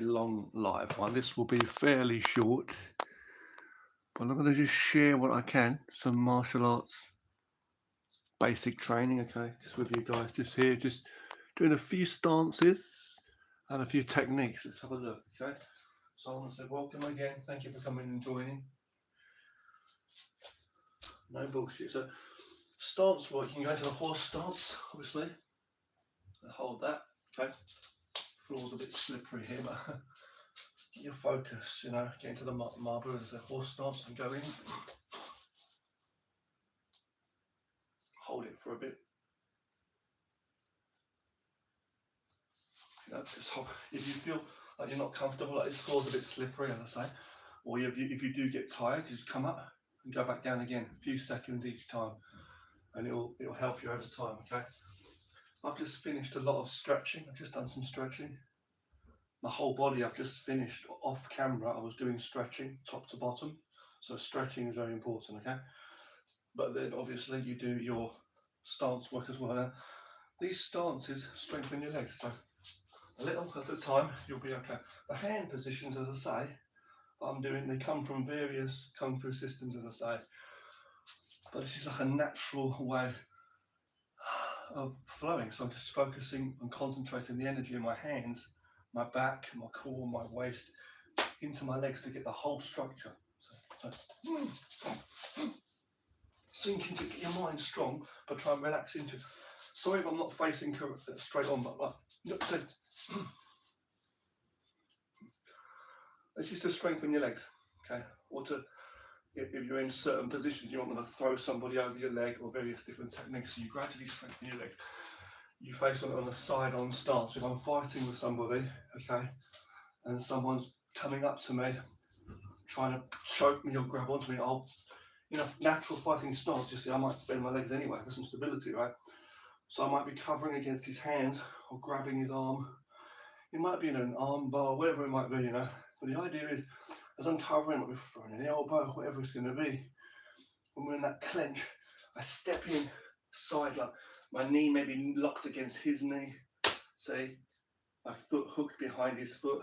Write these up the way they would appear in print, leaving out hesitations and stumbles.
long live one. This will be fairly short, but I'm going to just share what I can. Some martial arts basic training, okay, just with you guys, just here, just doing a few stances and a few techniques. Let's have a look, okay. So I want to say welcome again. Thank you for coming and joining. No bullshit. So stance work, you can go into the horse stance, obviously. Hold that, okay. Floor's a bit slippery here, but get your focus, you know, get into the marble as a horse stance and go in. Hold it for a bit. You know, just hold. If you feel like you're not comfortable, like this floor's a bit slippery, as I say, or if you do get tired, just come up and go back down again, a few seconds each time, and it'll help you over time. Okay. I've just finished a lot of stretching. I've just done some stretching. My whole body, I've just finished off camera. I was doing stretching top to bottom, so stretching is very important. Okay. But then obviously you do your stance work as well. Now, these stances strengthen your legs, so a little at a time you'll be okay. The hand positions, as I say, that I'm doing, they come from various kung fu systems, as I say, but this is like a natural way of flowing. So I'm just focusing and concentrating the energy in my hands, my back, my core, my waist, into my legs to get the whole structure. So sink into, get your mind strong, but try and relax into. Sorry if I'm not facing straight on, but like, so, this is to strengthen your legs, okay? Or to, if you're in certain positions, you want to throw somebody over your leg, or various different techniques, so you gradually strengthen your legs. You face on a side-on stance. If I'm fighting with somebody, okay, and someone's coming up to me, trying to choke me or grab onto me, I'll, you know, natural fighting stance, you see, I might bend my legs anyway for some stability, right? So I might be covering against his hand or grabbing his arm. It might be in an arm bar, whatever it might be, you know. But the idea is, as I'm covering, I might be throwing an elbow, whatever it's going to be. When we're in that clench, I step in side, like my knee may be locked against his knee, say my foot hooked behind his foot,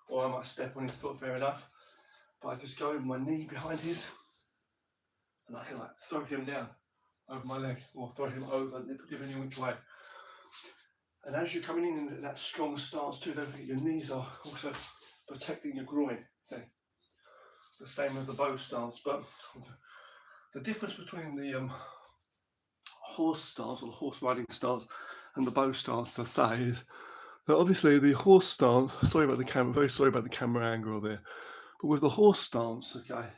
or I might step on his foot, fair enough. But I just go with my knee behind his, and I can like throw him down over my leg, or throw him over, depending which way. And as you're coming in that strong stance too, don't forget your knees are also protecting your groin. So the same as the bow stance, but the difference between the horse stance or the horse riding stance and the bow stance, I say, is that obviously the horse stance, sorry about the camera, very sorry about the camera angle there, but with the horse stance, okay,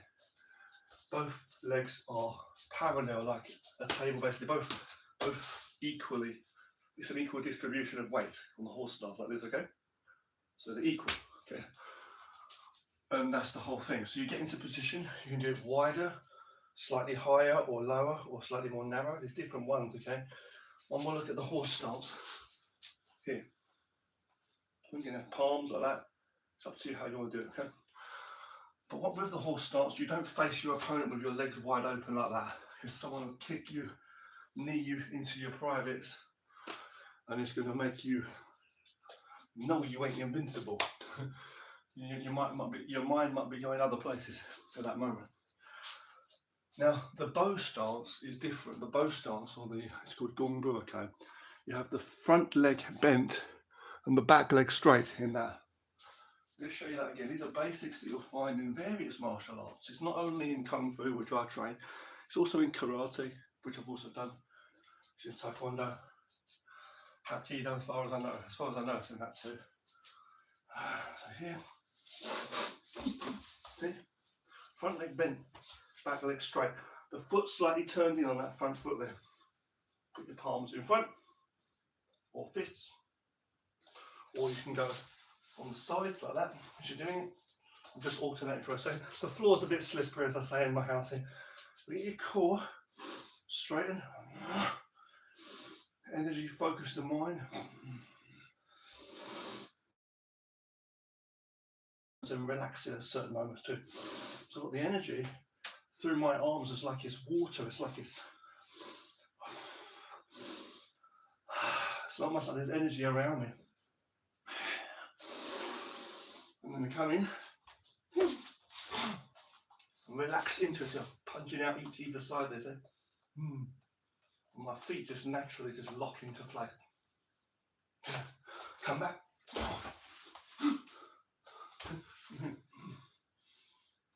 both legs are parallel, like a table, basically, both equally. It's an equal distribution of weight on the horse stance, like this, okay? So they're equal, okay? And that's the whole thing. So you get into position, you can do it wider, slightly higher or lower, or slightly more narrow. There's different ones, okay? One more look at the horse stance here. You can have palms like that. It's up to you how you want to do it, okay? But what with the horse stance, you don't face your opponent with your legs wide open like that, because someone will kick you, knee you into your privates, and it's going to make you know you ain't invincible. your mind might be going other places at that moment. Now, the bow stance is different. The bow stance, or it's called Gong Bu, okay? You have the front leg bent and the back leg straight in that. Let's show you that again. These are basics that you'll find in various martial arts. It's not only in Kung Fu, which I train, it's also in Karate, which I've also done, which is Taekwondo, Hapkido, as far as I know, it's in that too. So here, see? Front leg bent, back leg straight. The foot slightly turned in on that front foot there. Put your palms in front, or fists, or you can go on the sides like that, as you're doing it. I'm just alternating for a second. The floor's a bit slippery, as I say in my house here. Get your core straighten. Energy focus the mind. And relax at certain moments too. So the energy through my arms is like it's water. It's like it's almost like there's energy around me. I'm going to come in and relax into it, so punching out either side there. So, my feet just naturally just lock into place. Come back.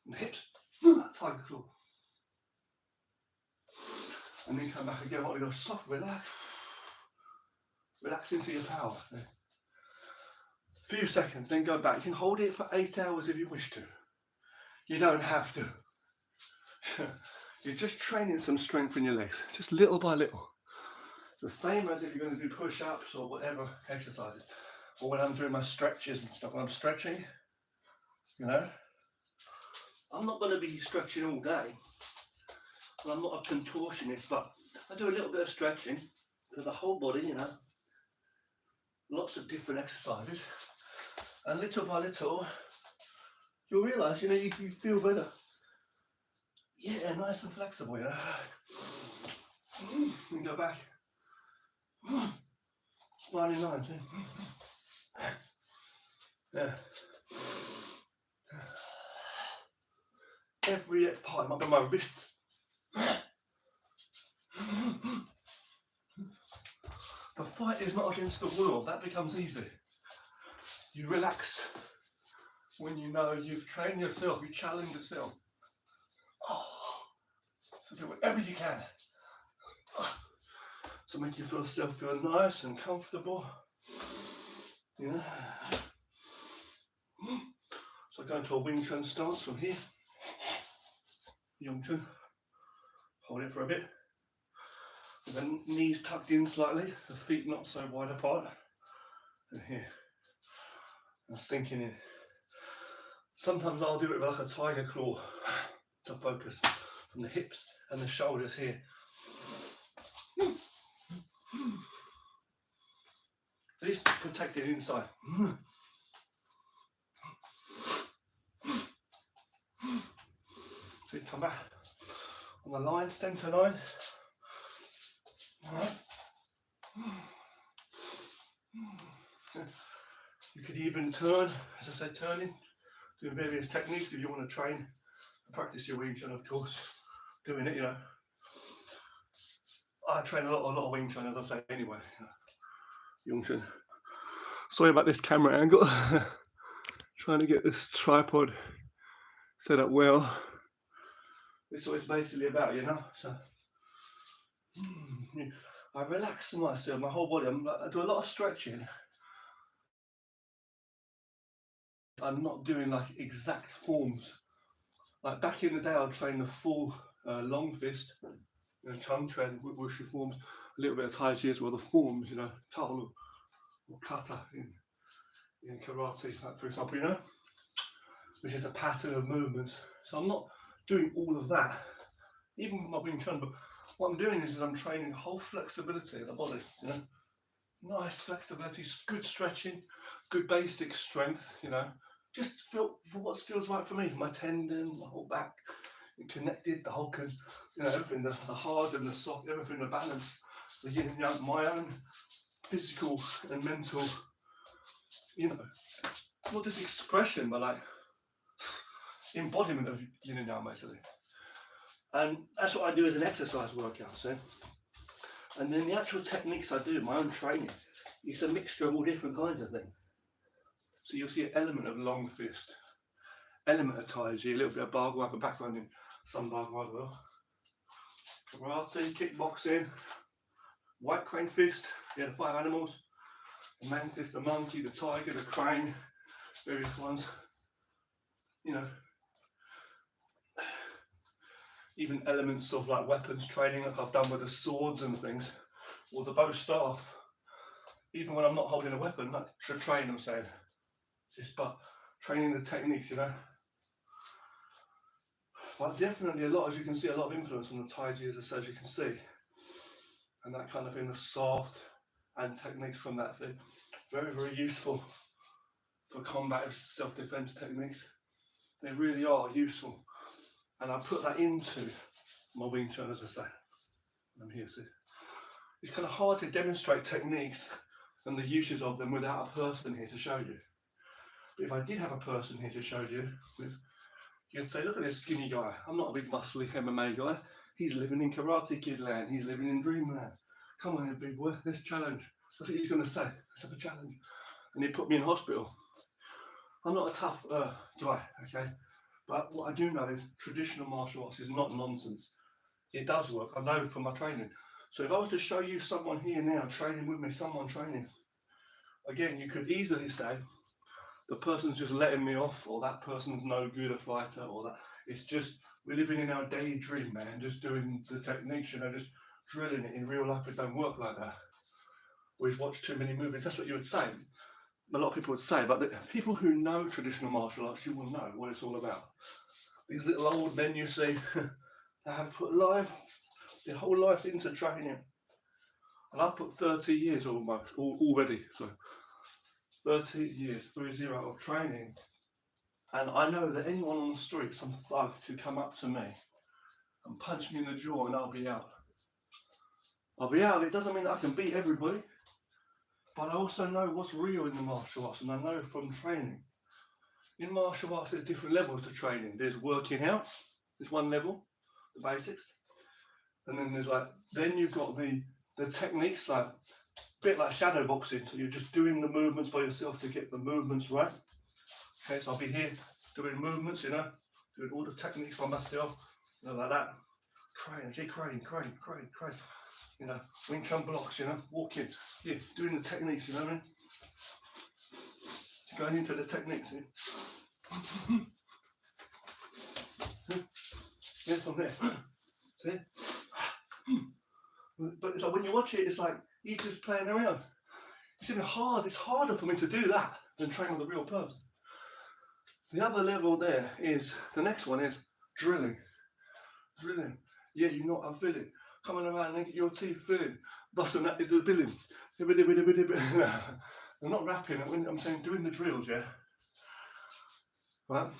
And hips, tiger claw. And then come back again. What we got? Soft, relax. Relax into your power. Few seconds, then go back. You can hold it for 8 hours if you wish to. You don't have to. You're just training some strength in your legs, just little by little. The same as if you're going to do push-ups or whatever exercises. Or when I'm doing my stretches and stuff, when I'm stretching, you know, I'm not going to be stretching all day. And I'm not a contortionist, but I do a little bit of stretching for the whole body, you know. Lots of different exercises. And little by little, you'll realise, you know, you feel better. Yeah, nice and flexible, you know. And go back. Spine lines, yeah. Every part might be my wrists. The fight is not against the world, that becomes easy. You relax when you know you've trained yourself, you challenge yourself. So do whatever you can. So make yourself feel nice and comfortable. You know. So go into a Wing Chun stance from here. Yung Chun. Hold it for a bit. With the knees tucked in slightly, the feet not so wide apart. And here. And sinking in. Sometimes I'll do it with like a tiger claw to focus from the hips and the shoulders here. At least protected inside. So you come back on the line, centre line. Alright. You could even turn, as I said, turning, doing various techniques if you want to train and practice your Wing Chun, of course. Doing it, you know. I train a lot of Wing Chun, as I say, anyway. Yung Chun. Sorry about this camera angle. Trying to get this tripod set up well. It's what it's basically about, you know. So I relax myself, my whole body. I do a lot of stretching. I'm not doing like exact forms. Like back in the day, I'd train the full long fist, you know, tongue train, wushu forms, a little bit of Tai Chi as well, the forms, you know, Taolu or Kata in karate, like for example, you know, which is a pattern of movements. So I'm not doing all of that, even with my Wing Chun, but what I'm doing is I'm training whole flexibility of the body, you know, nice flexibility, good stretching, good basic strength, you know, just feel for what feels right for me, my tendon, my whole back, connected, the whole, you know, everything, the hard and the soft, everything, the balance, the yin and yang, my own physical and mental, you know, not just expression, but like embodiment of yin and yang, basically. And that's what I do as an exercise workout, so. And then the actual techniques I do, my own training, it's a mixture of all different kinds of things. So you'll see an element of long fist, element of Tai Chi, a little bit of Bagua, I have a background in some Bagua as well. Karate, kickboxing, white crane fist, yeah, the 5 animals, the mantis, the monkey, the tiger, the crane, various ones, you know. Even elements of like weapons training, like I've done with the swords and things, or the bow staff. Even when I'm not holding a weapon, like to train, I'm saying. Just but training the techniques, you know. But definitely a lot, as you can see, a lot of influence from the Tai Chi, as you can see. And that kind of thing, the soft and techniques from that thing. Very, very useful for combative self-defense techniques. They really are useful. And I put that into my Wing Chun, as I say. I'm here, see. It's kind of hard to demonstrate techniques and the uses of them without a person here to show you. But if I did have a person here to show you, you'd say, look at this skinny guy. I'm not a big muscly MMA guy. He's living in Karate Kid land. He's living in dreamland. Come on, big boy, let's challenge. That's what he's going to say. Let's have a challenge. And he put me in hospital. I'm not a tough guy, okay? But what I do know is traditional martial arts is not nonsense. It does work. I know from my training. So if I was to show you someone here now training with me, someone training, again, you could easily say, the person's just letting me off, or that person's no good a fighter, or that. It's just, we're living in our daydream, man, just doing the techniques, you know, just drilling it. In real life, it don't work like that. We've watched too many movies. That's what you would say. A lot of people would say, but the people who know traditional martial arts, you will know what it's all about. These little old men you see, they have put their whole life into training. And I've put 30 years almost, already, so 30 years, 30 of training. And I know that anyone on the street, some thug, could come up to me and punch me in the jaw and I'll be out. I'll be out. It doesn't mean that I can beat everybody. But I also know what's real in the martial arts, and I know from training. In martial arts, there's different levels to training. There's working out, there's one level, the basics. And then there's then you've got the techniques, like a bit like shadow boxing. So you're just doing the movements by yourself to get the movements right. Okay, so I'll be here doing movements, you know, doing all the techniques by myself, you know, like that. Crane, you know, Wing Chun blocks, you know, walking, yeah, doing the techniques, you know what I mean? Going into the techniques, yeah. Yeah, from there. See? But it's like when you watch it, it's like he's just playing around. It's even hard. It's harder for me to do that than train with a real person. The other level there is, the next one is drilling. Drilling. Yeah, you're not a villain. Coming around and get your teeth filling. Busting that is the billing. I'm not rapping, I'm saying doing the drills, yeah? Right?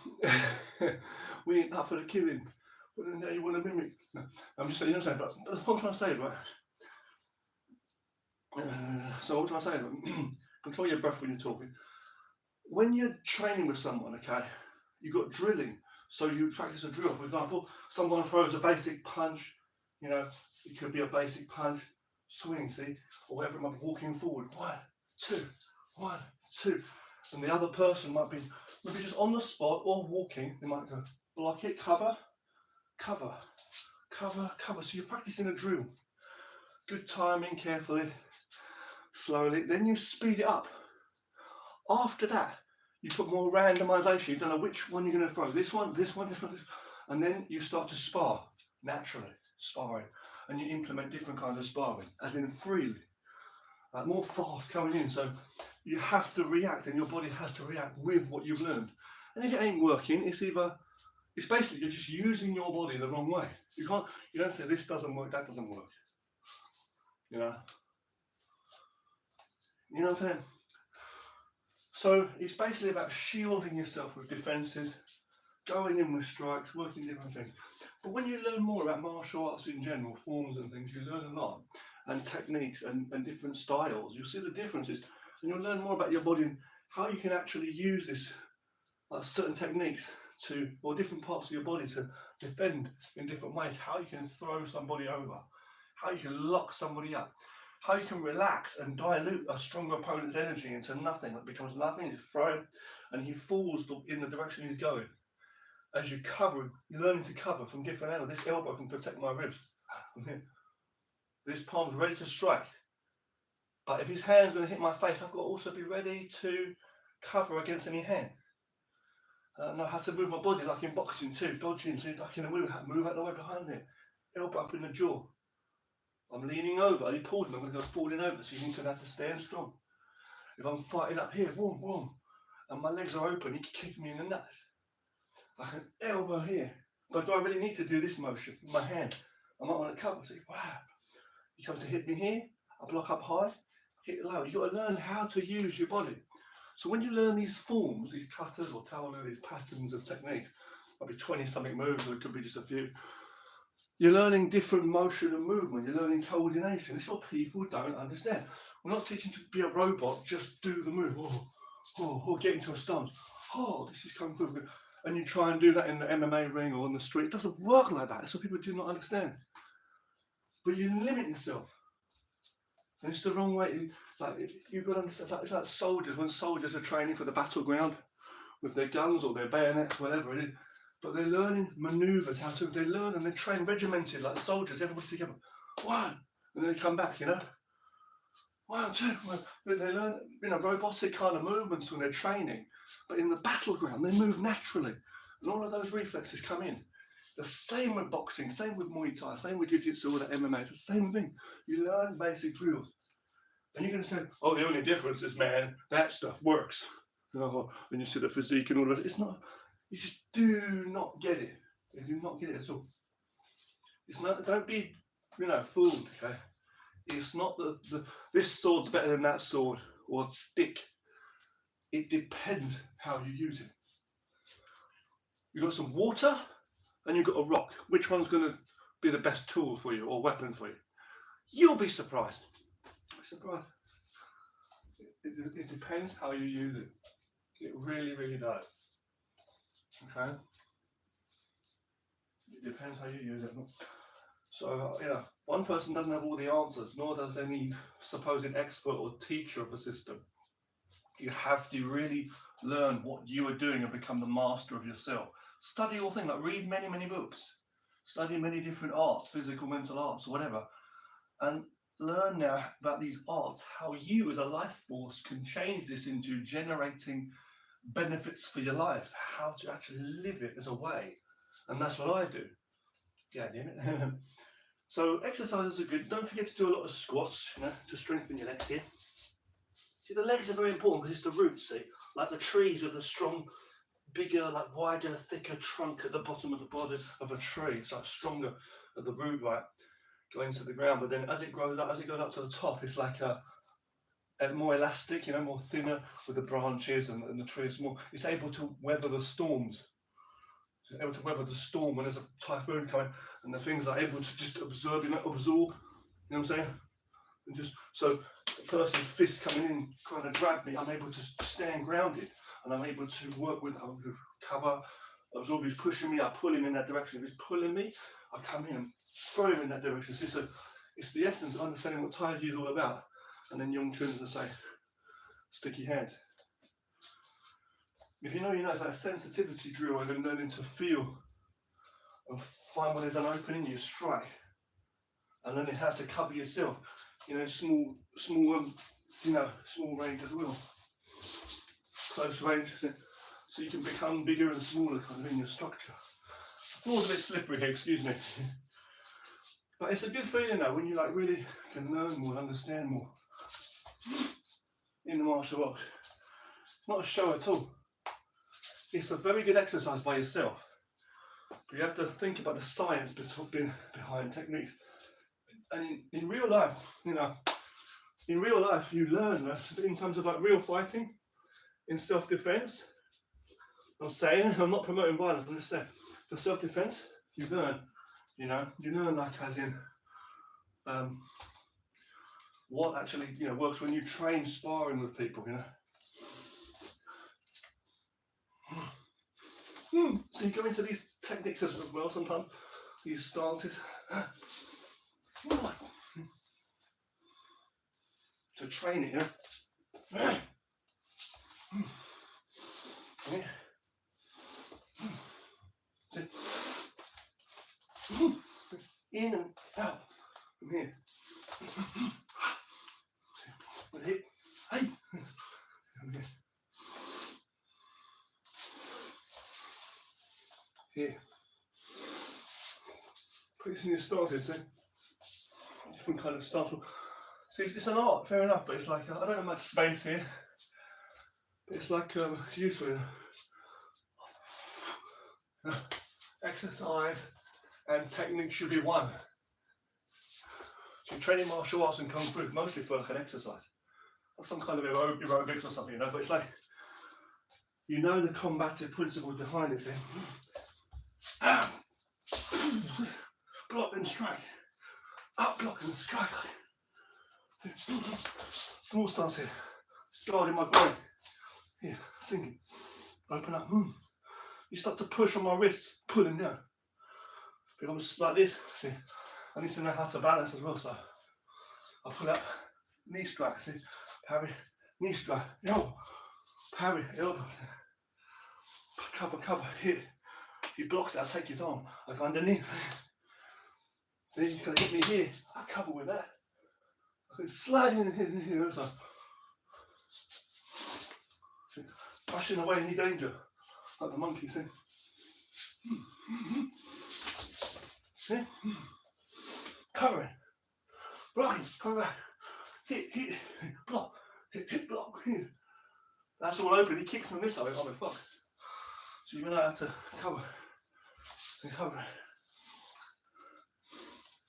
We ain't up for the killing. But then now you want to mimic. No, I'm just saying, you know what I'm saying? But what I'm trying to say is, right? So what I'm trying to say is, control your breath when you're talking. When you're training with someone, okay, you've got drilling. So you practice a drill. For example, someone throws a basic punch, you know, it could be a basic punch, swing, see, or whatever it might be, walking forward, 1, 2, 1, 2. And the other person might be maybe just on the spot or walking, they might go, block it, cover, cover, cover, cover. So you're practicing a drill. Good timing, carefully, slowly. Then you speed it up. After that, you put more randomization. You don't know which one you're going to throw. This one, this one, this one, this one. And then you start to spar, naturally, sparring. And you implement different kinds of sparring, as in freely. More fast coming in. So you have to react, and your body has to react with what you've learned. And if it ain't working, it's basically you're just using your body the wrong way. You don't say this doesn't work, that doesn't work. You know what I'm saying? So it's basically about shielding yourself with defences, going in with strikes, working different things. But when you learn more about martial arts in general, forms and things, you learn a lot, and techniques and different styles. You'll see the differences, and you'll learn more about your body and how you can actually use this certain techniques or different parts of your body to defend in different ways. How you can throw somebody over, how you can lock somebody up, how you can relax and dilute a stronger opponent's energy into nothing. It becomes nothing, he's thrown, and he falls in the direction he's going. As you cover, you're learning to cover from different angles. This elbow can protect my ribs. This palm's ready to strike. But if his hand's going to hit my face, I've got to also be ready to cover against any hand. I know how to move my body like in boxing too, dodging, so like in a move out the way behind it. Elbow up in the jaw. I'm leaning over, and he pulls me, I'm going to go falling over, so you need to have to stand strong. If I'm fighting up here, boom, boom, and my legs are open, he can kick me in the nuts. Like an elbow here. But do I really need to do this motion with my hand? I might want to cover, so wow. He comes to hit me here, I block up high, hit low. You've got to learn how to use your body. So when you learn these forms, these katas or tawala, these patterns of techniques, might be 20 something moves, or it could be just a few. You're learning different motion and movement. You're learning coordination. It's what people don't understand. We're not teaching to be a robot, just do the move. Oh, or get into a stance. Oh, this is kung fu. And you try and do that in the MMA ring or on the street. It doesn't work like that. That's what people do not understand. But you limit yourself. And it's the wrong way. Like, you've got to understand, it's like soldiers, when soldiers are training for the battleground with their guns or their bayonets, whatever it is. But they're learning maneuvers, they learn and they train regimented like soldiers, everybody together. One, and then they come back, 1, 2, 1. They learn, robotic kind of movements when they're training. But in the battleground, they move naturally. And all of those reflexes come in. The same with boxing, same with Muay Thai, same with Jiu-Jitsu or the MMA, it's the same thing. You learn basic drills. And you're going to say, oh, the only difference is, man, that stuff works. When you see the physique and all of it, it's not, you just do not get it. You do not get it at all. It's not, don't be, fooled, okay? It's not this sword's better than that sword or stick. It depends how you use it. You've got some water and you've got a rock. Which one's going to be the best tool for you or weapon for you? You'll be surprised. It depends how you use it. It really, really does. Okay? It depends how you use it. So, one person doesn't have all the answers, nor does any supposed expert or teacher of the system. You have to really learn what you are doing and become the master of yourself. Study all things, like read many, many books. Study many different arts, physical, mental arts, whatever. And learn now about these arts, how you as a life force can change this into generating benefits for your life, how to actually live it as a way. And that's what I do. Yeah, damn it. So exercises are good. Don't forget to do a lot of squats, to strengthen your legs here. See, the legs are very important because it's the roots, see? Like the trees with a strong, bigger, like wider, thicker trunk at the bottom of the body of a tree. It's like stronger at the root, right? Going to the ground. But then as it grows up, as it goes up to the top, it's like a more elastic, more thinner with the branches and the tree is more. It's able to weather the storms. It's able to weather the storm when there's a typhoon coming, and the things are able to just absorb, absorb. You know what I'm saying? And just so the person's fist coming in trying to grab me, I'm able to stand grounded, and I'm able to work with, I'm able to cover, absorb. He's pushing me, I pull him in that direction. If he's pulling me, I come in and throw him in that direction. So it's the essence of understanding what Tai Chi is all about. And then Jung Chun will say, sticky hand. If it's like a sensitivity drill, and then learning to feel and find when there's an opening, you strike. And learning how to cover yourself, small range as well. Close range, so you can become bigger and smaller kind of in your structure. The floor's a bit slippery here, excuse me. But it's a good feeling though, when you really can learn more, understand more in the martial arts. It's not a show at all. It's a very good exercise by yourself. But you have to think about the science behind techniques. And in real life, you learn that in terms of real fighting, in self-defense. I'm not promoting violence, I'm just saying, for self-defense, you learn, you learn as in, what actually, works when you train sparring with people, So you go into these techniques as well sometimes, these stances, to train it, in and out from here. Hip, hey, here. Practicing your stances, different kind of stance. See, it's an art, fair enough, but it's I don't have much space here. But it's it's useful. Exercise and technique should be one. So you're training martial arts and kung fu mostly for an exercise. Or some kind of aerobics or something, but it's the combative principles behind it. Block and strike. Up, block and strike. Small stance here. Guarding my groin. Here, sinking. Open up. You start to push on my wrists, pulling down. Becomes like this. See, I need to know how to balance as well. So I pull up, knee strike. See, parry, knee strike, elbow, parry, elbow. Cover, hit. If he blocks it, I'll take his arm. I go underneath. Then he's going to hit me here. I cover with that. I can slide in here. So pushing away any danger. Like the monkey thing. See? Covering. Blocking. Come back. Hit. Block. Hit, block. Here. That's all open. He kicks from this side. I'm like, fuck. So you're going to have to cover. And cover.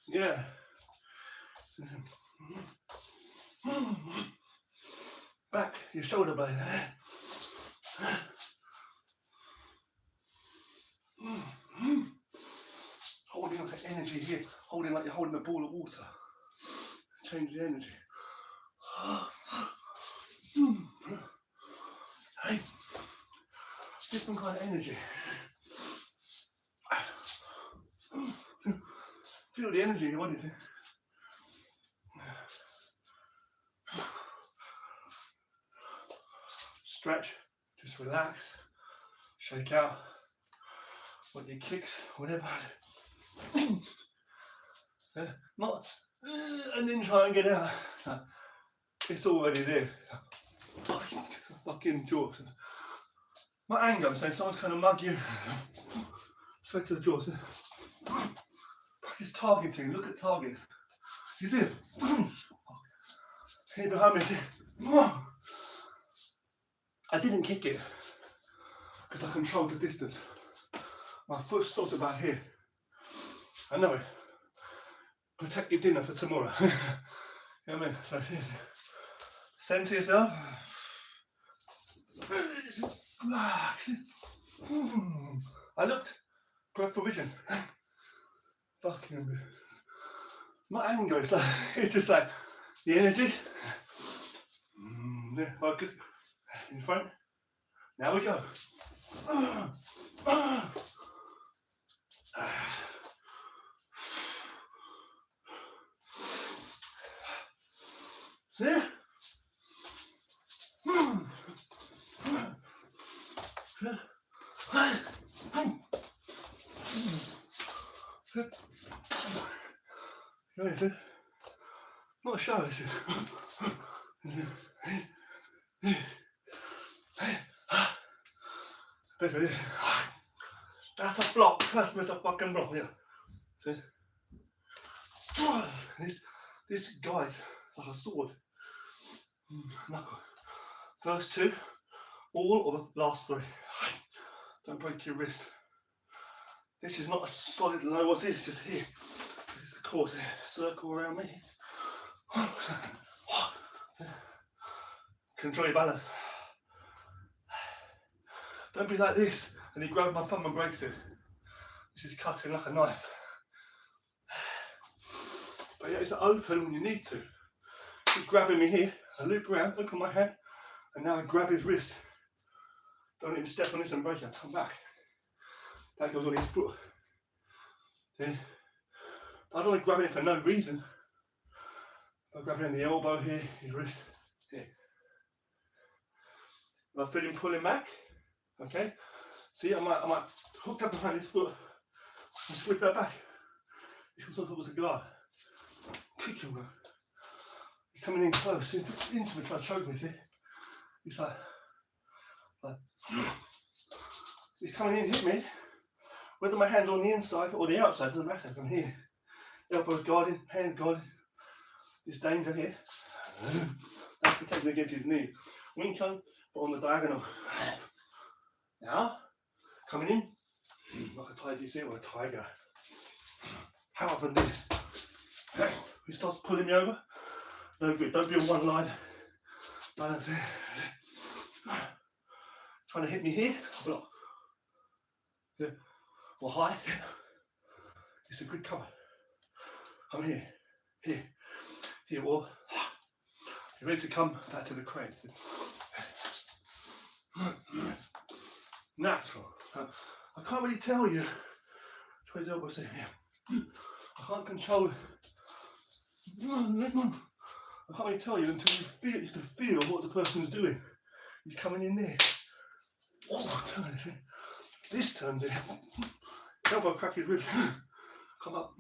Yeah. Back. Your shoulder blade. Holding like an energy here, holding like you're holding a ball of water. Change the energy. Hey, different kind of energy. Feel the energy in your body. Stretch, just relax, shake out. What your kicks, whatever. Not and then try and get out. No, it's already there. Fucking jaws. My anger, I'm saying someone's trying to mug you. Straight to the jaws. Practice targeting. Look at target. You see it? Here behind me. See? I didn't kick it because I controlled the distance. My foot stopped about here. I know it. Protect your dinner for tomorrow. You know what I mean? So, center yourself. I looked. Peripheral vision. Fucking. My anger is like, it's just like the energy. Focus. In front. Now we go. See? Not a show, is it? That's a block. That's a fucking block. Yeah. See? This guy's like a sword. Knuckle. First two, all or the last three. Don't break your wrist. This is not a solid low. What's this? It's just here. This is the course. Circle around me. Control your balance. Don't be like this. And he grabs my thumb and breaks it. This is cutting like a knife. But yeah, it's open when you need to. He's grabbing me here. I loop around, look at my hand, and now I grab his wrist. Don't even step on this and break it. Come back. That goes on his foot. See? I don't want to grab it for no reason. I grab it in the elbow here, his wrist here. If I feel him pulling back, okay. See, I might hook up behind his foot and slip that back. He was on top of the guard. Kick him, bro. He's coming in close. He's into me, trying to choke me, see? He's like, he's coming in, hit me. Whether my hand's on the inside or the outside, doesn't matter. From here, elbows guarding, hand guarding. There's danger here. That's protecting against his knee. Wing chun, but on the diagonal. Now, coming in, like a tiger, you see, or a tiger. How about this? He starts pulling me over. No good, don't be on one line. Balance there. Trying to hit me here, block. Or high. It's a good cover. I'm here, here, or you're ready to come back to the crane. Natural. I can't really tell you. Try his elbows there. Yeah. I can't control it. I can't really tell you until you feel what the person's doing. He's coming in there. Oh, turn it. This turns it. Elbow crack his ribs. Come up.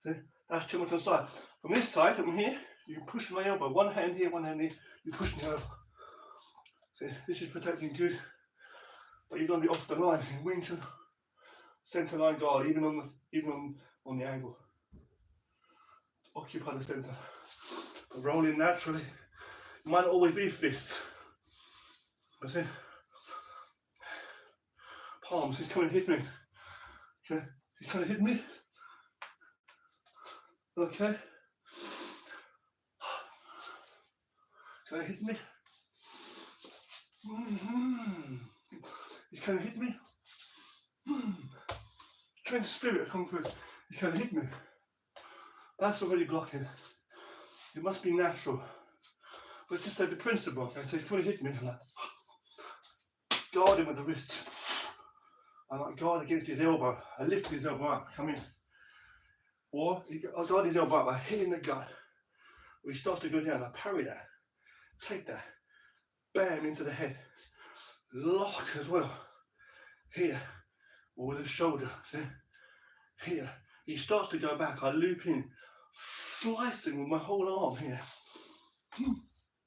See? That's too much on the side. From this side, from here, you can push my elbow. One hand here, one hand here. You push my elbow. See, this is protecting good. But you're going to be off the line. Wing to centre line guard, even on the angle. Occupy the centre. But rolling naturally. It might not always be fists. But see, palms. He's coming to hit me. Okay, he's trying to hit me. Okay. Can I hit me? He's trying to hit me. Trying to spirit come through. He's trying to hit me. That's already blocking. It must be natural. But just say the principle. Okay, so he's trying to hit me. I'm like, guard him with the wrist. I might guard against his elbow. I lift his elbow up. Come in. Or I guard his elbow up by hitting the gut. When he starts to go down, I parry that. Take that. Bam into the head. Lock as well. Here. Or with the shoulder. See? Here. He starts to go back. I loop in. Slicing with my whole arm here.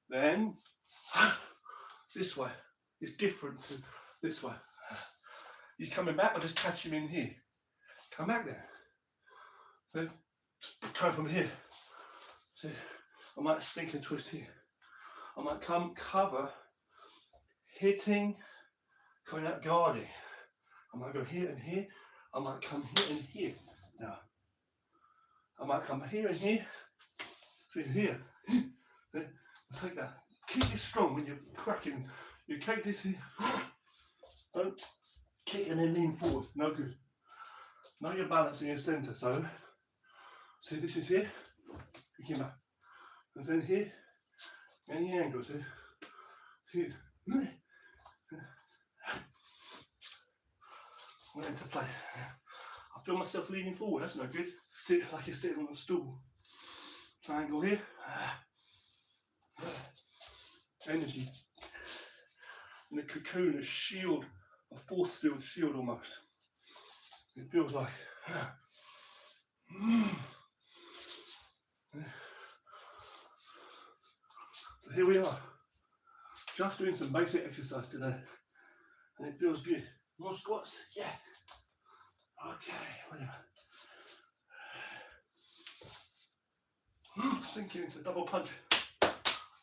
Then this way. It's different to this way. He's coming back. I just catch him in here. Come back there. Then come from here. See, I might sink and twist here. I might come cover, hitting, coming out guarding. I might go here and here. I might come here and here. Now, I might come here and here. See here. Then take that. Keep it strong when you're cracking. You take this here. Don't kick and then lean forward. No good. Know your balance in your centre. So, see this is here. You came back. And then here. Any angles here. Here. Went into place. I feel myself leaning forward. That's no good. Sit like you're sitting on a stool. Triangle here. Energy. In a cocoon, a shield, a force field shield almost. It feels like. So here we are, just doing some basic exercise today, and it feels good. More squats? Yeah. Okay, whatever. Sinking into double punch.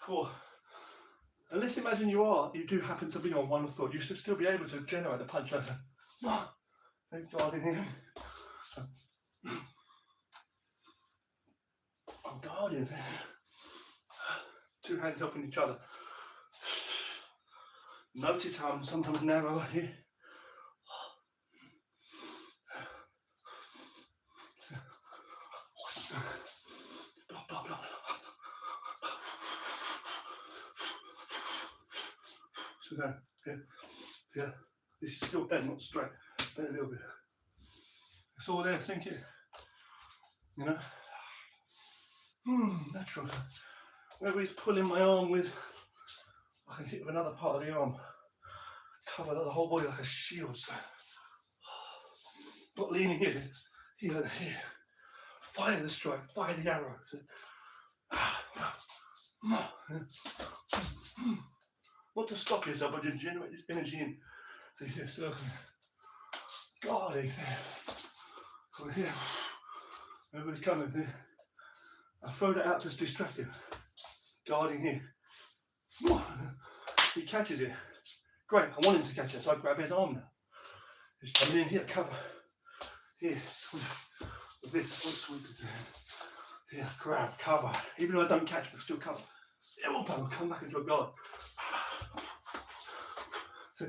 Cool. And let's imagine you do happen to be on one foot. You should still be able to generate the punch as a guard in here. I'm guarding there. Two hands helping each other. Notice how I'm sometimes narrow here. Blah, blah, blah. So now, here, this is still bent, not straight. Bend a little bit. It's all there, sink it. You know? Natural. Wherever he's pulling my arm with, I can hit with another part of the arm. Cover the whole body like a shield. So. Not leaning here, here and here. Fire the strike, fire the arrow. So. Not to stop yourself, but to generate this energy in. So you're circling. Guarding there. Come here. Everybody's coming there. I throw that out to distract him. Guarding here. He catches it. Great, I want him to catch it, so I grab his arm now. He's coming in here, cover. Here, with this, sweep it. Here, grab, cover. Even though I don't catch, but still cover. Elbow, come back into a guard. So,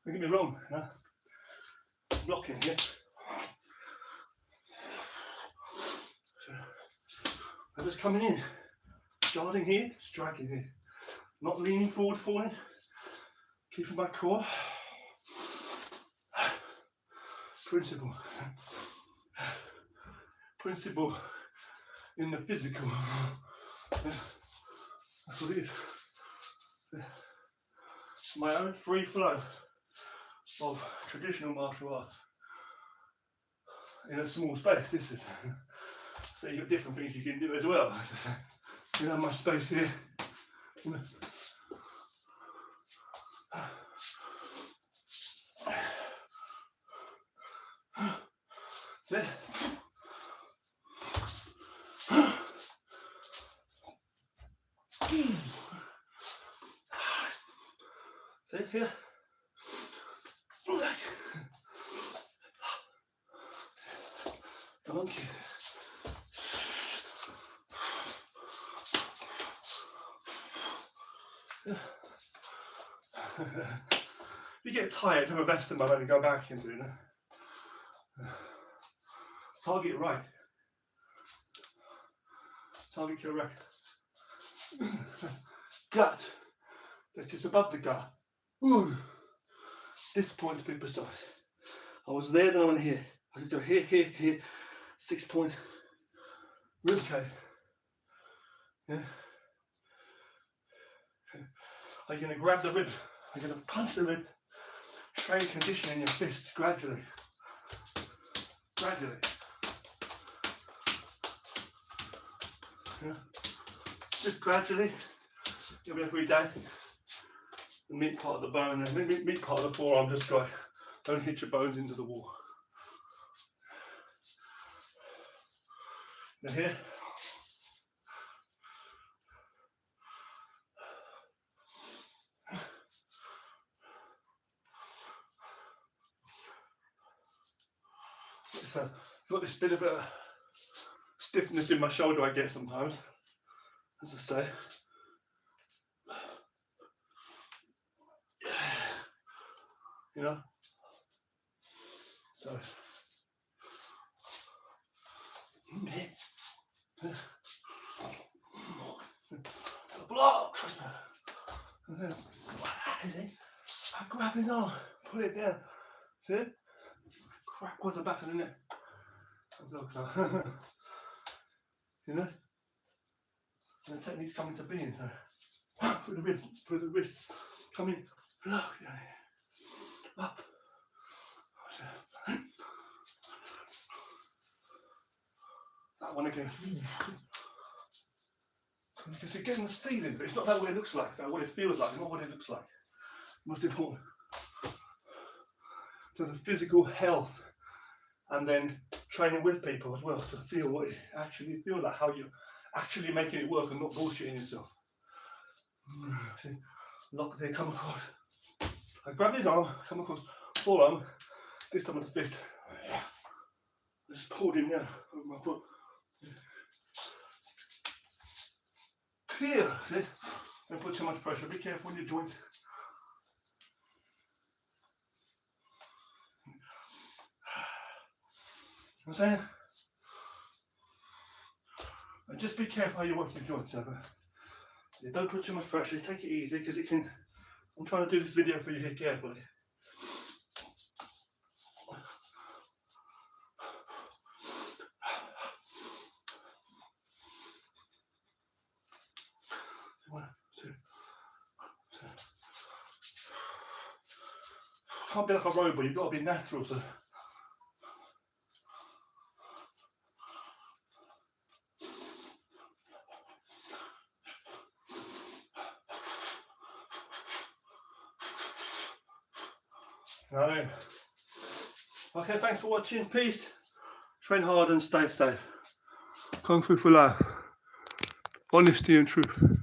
don't get me wrong, blocking here. So, I'm just coming in, starting here, striking here, not leaning forward, falling, keeping my core. Principle in the physical. That's what it is. My own free flow of traditional martial arts in a small space. This is so you've got different things you can do as well. You don't have much space here. That's it. See here. Monkey. If you get tired, have a rest a moment and go back into it. Target right. Target correct. Gut. That's just above the gut. Ooh. This point to be precise. I was there, then I went here. I could go here, here, here. 6 point rib cage. Yeah. Are you going to grab the rib? Are you going to punch the rib? Train conditioning your fist gradually. Gradually. Yeah. Just gradually. You'll be every day. The meat part of the bone and the meat part of the forearm, just go. Don't hit your bones into the wall. Now here. So I've got this bit of a stiffness in my shoulder I get sometimes, as I say. You know? So block. And then I grab his arm, pull it down. See? Crack with the back of the neck. You know? And the technique's coming to being. So through the wrists, come in, look, up. That one again. Because you're getting the feeling, but it's not that what it looks like, it's what it feels like, it's not what it looks like. Most important. So the physical health, and then training with people as well to feel what it actually feels like, how you're actually making it work and not bullshitting yourself. See, lock there, come across. I grab his arm, come across, forearm, this time with the fist. I just pulled him down with my foot. Clear, see? Don't put too much pressure, be careful on your joints. You know what I'm saying? And just be careful how you work your joints. Yeah, don't put too much pressure, take it easy because it can. I'm trying to do this video for you here carefully. One, two, three. Can't be like a robot, you've got to be natural. So. No. Okay, thanks for watching. Peace. Train hard and stay safe. Kung Fu for life. Honesty and truth.